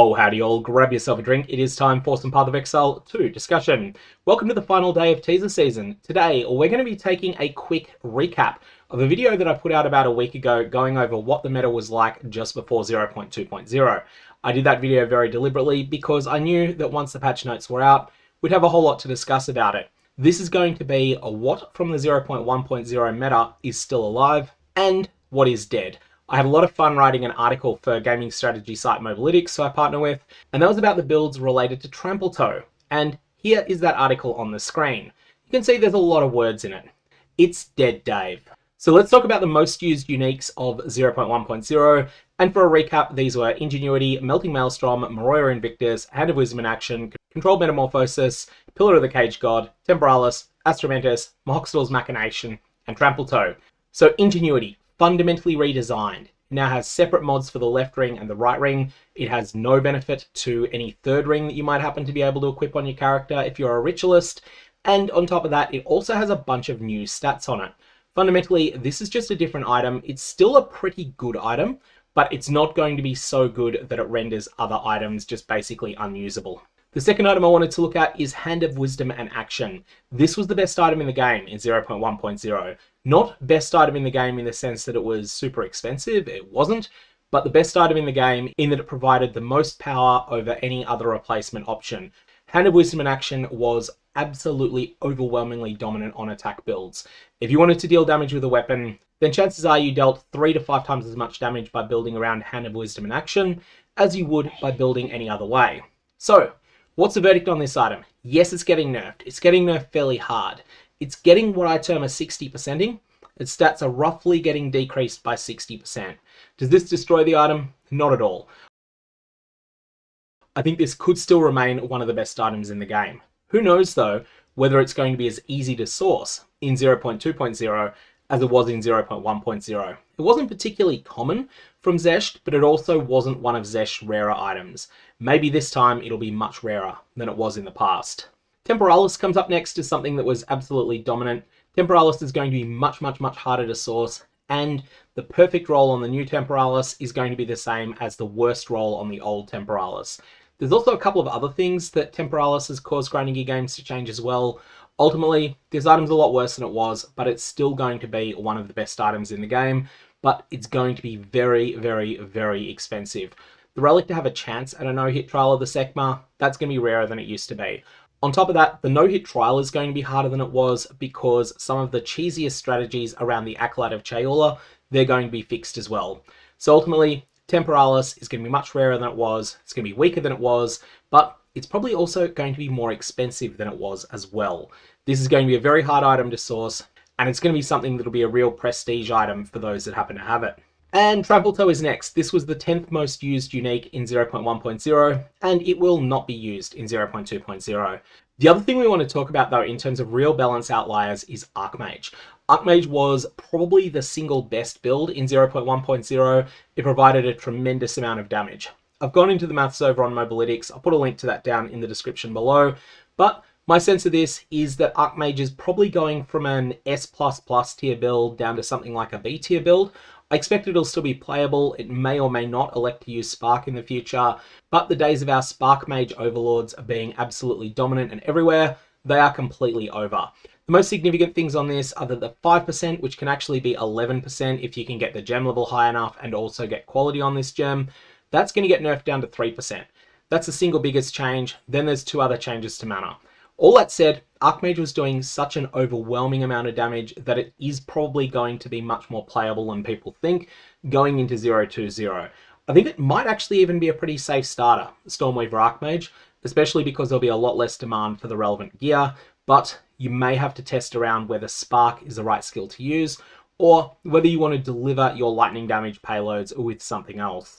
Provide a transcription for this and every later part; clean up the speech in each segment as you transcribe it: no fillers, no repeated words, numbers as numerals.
Oh, howdy all, grab yourself a drink. It is time for some Path of Exile 2 discussion. Welcome to the final day of teaser season. Today, we're going to be taking a quick recap of a video that I put out about a week ago going over what the meta was like just before 0.2.0. I did that video very deliberately because I knew that once the patch notes were out, we'd have a whole lot to discuss about it. This is going to be a what from the 0.1.0 meta is still alive and what is dead. I had a lot of fun writing an article for gaming strategy site Mobilytics, so I partner with, and that was about the builds related to Trampletoe. And here is that article on the screen. You can see there's a lot of words in it. It's dead, Dave. So let's talk about the most used uniques of 0.1.0. And for a recap, these were Ingenuity, Melting Maelstrom, Moroya Invictus, Hand of Wisdom in Action, Controlled Metamorphosis, Pillar of the Cage God, Temporalis, Ascendancies, Mohoxdal's Machination, and Trampletoe. So Ingenuity, fundamentally redesigned. It now has separate mods for the left ring and the right ring. It has no benefit to any third ring that you might happen to be able to equip on your character if you're a ritualist. And on top of that, it also has a bunch of new stats on it. Fundamentally, this is just a different item. It's still a pretty good item, but it's not going to be so good that it renders other items just basically unusable. The second item I wanted to look at is Hand of Wisdom and Action. This was the best item in the game in 0.1.0. Not best item in the game in the sense that it was super expensive, it wasn't, but the best item in the game in that it provided the most power over any other replacement option. Hand of Wisdom and Action was absolutely overwhelmingly dominant on attack builds. If you wanted to deal damage with a weapon, then chances are you dealt 3 to 5 times as much damage by building around Hand of Wisdom and Action as you would by building any other way. So, what's the verdict on this item? Yes, it's getting nerfed. It's getting nerfed fairly hard. It's getting what I term a 60%ing. Its stats are roughly getting decreased by 60%. Does this destroy the item? Not at all. I think this could still remain one of the best items in the game. Who knows though, whether it's going to be as easy to source in 0.2.0 as it was in 0.1.0. It wasn't particularly common from Zesht, but it also wasn't one of Zesht's rarer items. Maybe this time it'll be much rarer than it was in the past. Temporalis comes up next as something that was absolutely dominant. Temporalis is going to be much harder to source, and the perfect roll on the new Temporalis is going to be the same as the worst roll on the old Temporalis. There's also a couple of other things that Temporalis has caused grinding gear games to change as well. Ultimately, this item's a lot worse than it was, but it's still going to be one of the best items in the game, but it's going to be very expensive. The relic to have a chance at a no-hit trial of the Sekma, that's going to be rarer than it used to be. On top of that, the no-hit trial is going to be harder than it was because some of the cheesiest strategies around the Acolyte of Chayula, they're going to be fixed as well. So ultimately, Temporalis is going to be much rarer than it was, it's going to be weaker than it was, but it's probably also going to be more expensive than it was as well. This is going to be a very hard item to source, and it's going to be something that'll be a real prestige item for those that happen to have it. And Trampletoe is next. This was the 10th most used unique in 0.1.0, and it will not be used in 0.2.0. The other thing we want to talk about though in terms of real balance outliers is Archmage. Archmage was probably the single best build in 0.1.0. It provided a tremendous amount of damage. I've gone into the maths over on Mobilytics. I'll put a link to that down in the description below, but my sense of this is that Archmage is probably going from an S++ tier build down to something like a B tier build. I expect it'll still be playable. It may or may not elect to use Spark in the future, but the days of our Spark Mage overlords are being absolutely dominant and everywhere, they are completely over. The most significant things on this are that the 5%, which can actually be 11% if you can get the gem level high enough and also get quality on this gem, that's going to get nerfed down to 3%. That's the single biggest change. Then there's 2 other changes to mana. All that said, Archmage was doing such an overwhelming amount of damage that it is probably going to be much more playable than people think going into 0.2.0. I think it might actually even be a pretty safe starter, Stormweaver Archmage, especially because there'll be a lot less demand for the relevant gear, but you may have to test around whether Spark is the right skill to use, or whether you want to deliver your lightning damage payloads with something else.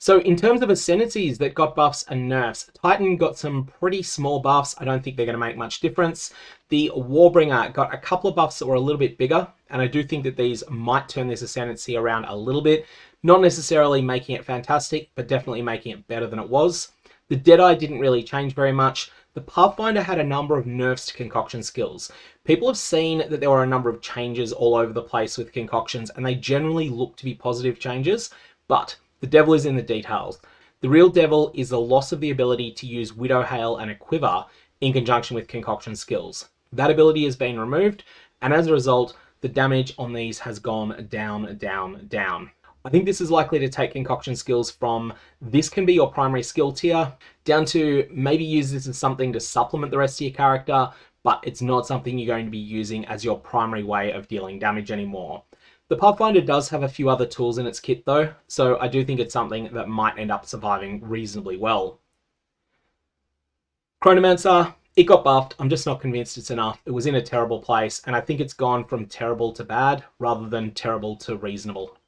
So in terms of Ascendancies that got buffs and nerfs, Titan got some pretty small buffs. I don't think they're going to make much difference. The Warbringer got a couple of buffs that were a little bit bigger, and I do think that these might turn this Ascendancy around a little bit. Not necessarily making it fantastic, but definitely making it better than it was. The Deadeye didn't really change very much. The Pathfinder had a number of nerfs to concoction skills. People have seen that there were a number of changes all over the place with concoctions, and they generally look to be positive changes, but The devil is in the details. The real devil is the loss of the ability to use Widow Hail and a quiver in conjunction with concoction skills. That ability has been removed, and as a result, the damage on these has gone down, down, down. I think this is likely to take concoction skills from this can be your primary skill tier down to maybe use this as something to supplement the rest of your character, but it's not something you're going to be using as your primary way of dealing damage anymore. The Pathfinder does have a few other tools in its kit though, so I do think it's something that might end up surviving reasonably well. Chronomancer, it got buffed. I'm just not convinced it's enough. It was in a terrible place, and I think it's gone from terrible to bad rather than terrible to reasonable.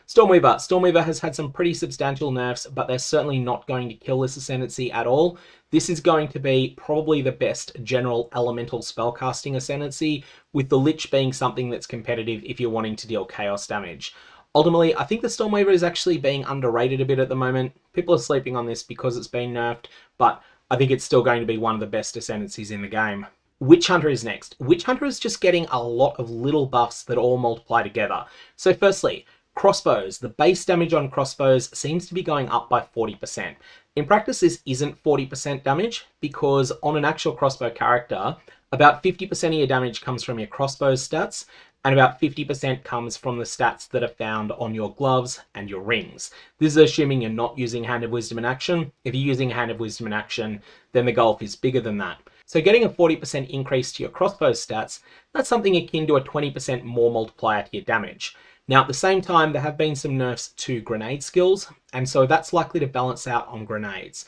Stormweaver. Stormweaver has had some pretty substantial nerfs, but they're certainly not going to kill this Ascendancy at all. This is going to be probably the best general elemental spellcasting Ascendancy, with the Lich being something that's competitive if you're wanting to deal chaos damage. Ultimately, I think the Stormweaver is actually being underrated a bit at the moment. People are sleeping on this because it's been nerfed, but I think it's still going to be one of the best Ascendancies in the game. Witch Hunter is next. Witch Hunter is just getting a lot of little buffs that all multiply together. So firstly, crossbows. The base damage on crossbows seems to be going up by 40%. In practice, this isn't 40% damage because on an actual crossbow character, about 50% of your damage comes from your crossbows stats, and about 50% comes from the stats that are found on your gloves and your rings. This is assuming you're not using Hand of Wisdom in action. If you're using Hand of Wisdom in action, then the gulf is bigger than that. So getting a 40% increase to your crossbows stats, that's something akin to a 20% more multiplier to your damage. Now, at the same time, there have been some nerfs to grenade skills, and so that's likely to balance out on grenades.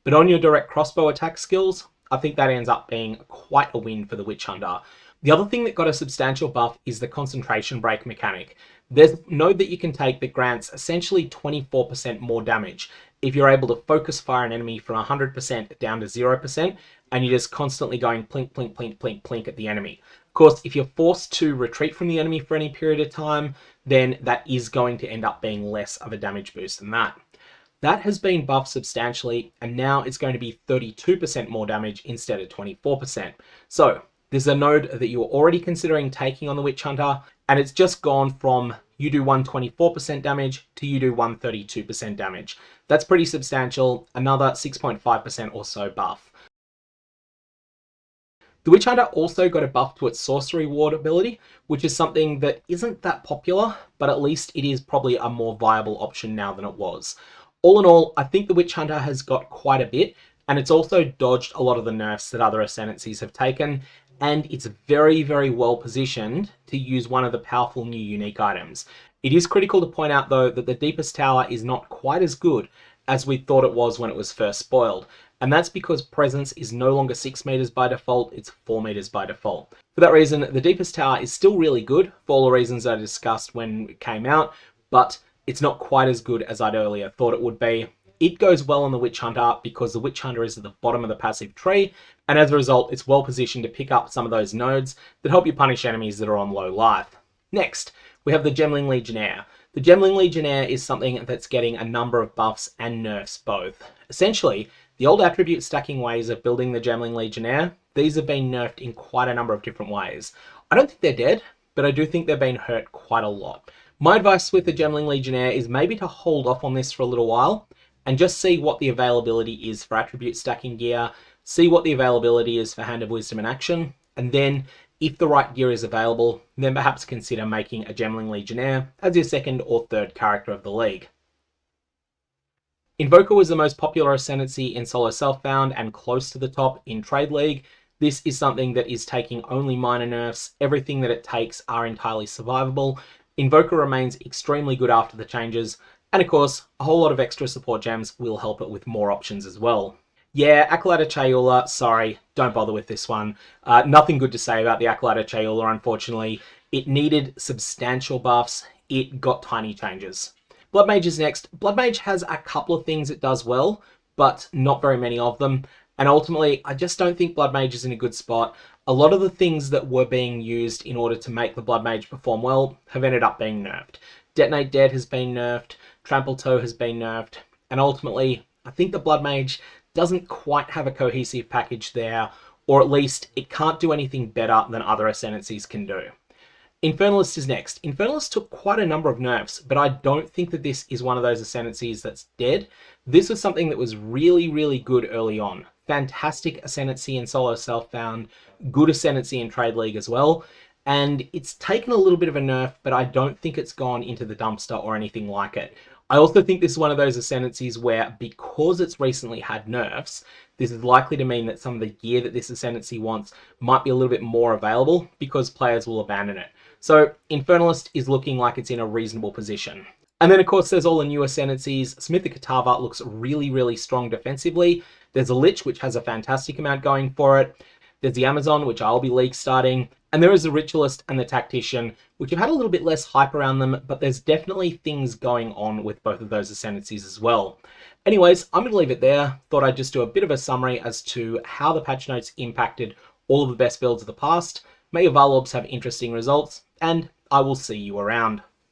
But on your direct crossbow attack skills, I think that ends up being quite a win for the Witch Hunter. The other thing that got a substantial buff is the concentration break mechanic. There's a node that you can take that grants essentially 24% more damage if you're able to focus fire an enemy from 100% down to 0%, and you're just constantly going plink, plink, plink, plink, plink at the enemy. Of course, if you're forced to retreat from the enemy for any period of time, then that is going to end up being less of a damage boost than that. That has been buffed substantially, and now it's going to be 32% more damage instead of 24%. So, there's a node that you were already considering taking on the Witch Hunter, and it's just gone from you do 124% damage to you do 132% damage. That's pretty substantial, another 6.5% or so buff. The Witch Hunter also got a buff to its Sorcery Ward ability, which is something that isn't that popular, but at least it is probably a more viable option now than it was. All in all, I think the Witch Hunter has got quite a bit, and it's also dodged a lot of the nerfs that other Ascendancies have taken, and it's very, very well positioned to use one of the powerful new unique items. It is critical to point out, though, that the Deepest Tower is not quite as good as we thought it was when it was first spoiled. And that's because presence is no longer 6 meters by default, it's 4 meters by default. For that reason, the Deepest Tower is still really good for all the reasons I discussed when it came out, but it's not quite as good as I'd earlier thought it would be. It goes well on the Witch Hunter because the Witch Hunter is at the bottom of the passive tree, and as a result, it's well positioned to pick up some of those nodes that help you punish enemies that are on low life. Next, we have the Gemling Legionnaire. The Gemling Legionnaire is something that's getting a number of buffs and nerfs both. Essentially, the old attribute stacking ways of building the Gemling Legionnaire, these have been nerfed in quite a number of different ways. I don't think they're dead, but I do think they've been hurt quite a lot. My advice with the Gemling Legionnaire is maybe to hold off on this for a little while and just see what the availability is for attribute stacking gear, see what the availability is for Hand of Wisdom in action, and then if the right gear is available, then perhaps consider making a Gemling Legionnaire as your second or third character of the league. Invoker was the most popular Ascendancy in solo self-found and close to the top in Trade League. This is something that is taking only minor nerfs. Everything that it takes are entirely survivable. Invoker remains extremely good after the changes, and of course, a whole lot of extra support gems will help it with more options as well. Yeah, Acolyte of Chayula, sorry, don't bother with this one. Nothing good to say about the Acolyte of Chayula, unfortunately. It needed substantial buffs, it got tiny changes. Blood Mage is next. Blood Mage has a couple of things it does well, but not very many of them. And ultimately, I just don't think Blood Mage is in a good spot. A lot of the things that were being used in order to make the Blood Mage perform well have ended up being nerfed. Detonate Dead has been nerfed, Trampletoe has been nerfed, and ultimately, I think the Blood Mage doesn't quite have a cohesive package there, or at least it can't do anything better than other Ascendancies can do. Infernalist is next. Infernalist took quite a number of nerfs, but I don't think that this is one of those Ascendancies that's dead. This was something that was really, really good early on. Fantastic Ascendancy in solo self-found, good Ascendancy in Trade League as well, and it's taken a little bit of a nerf, but I don't think it's gone into the dumpster or anything like it. I also think this is one of those Ascendancies where, because it's recently had nerfs, this is likely to mean that some of the gear that this Ascendancy wants might be a little bit more available because players will abandon it. So Infernalist is looking like it's in a reasonable position. And then of course there's all the new Ascendancies. Smith the Katava looks really, really strong defensively. There's a Lich, which has a fantastic amount going for it. There's the Amazon, which I'll be league starting. And there is the Ritualist and the Tactician, which have had a little bit less hype around them, but there's definitely things going on with both of those Ascendancies as well. Anyways, I'm going to leave it there. Thought I'd just do a bit of a summary as to how the patch notes impacted all of the best builds of the past. May your Varlorbs have interesting results, and I will see you around.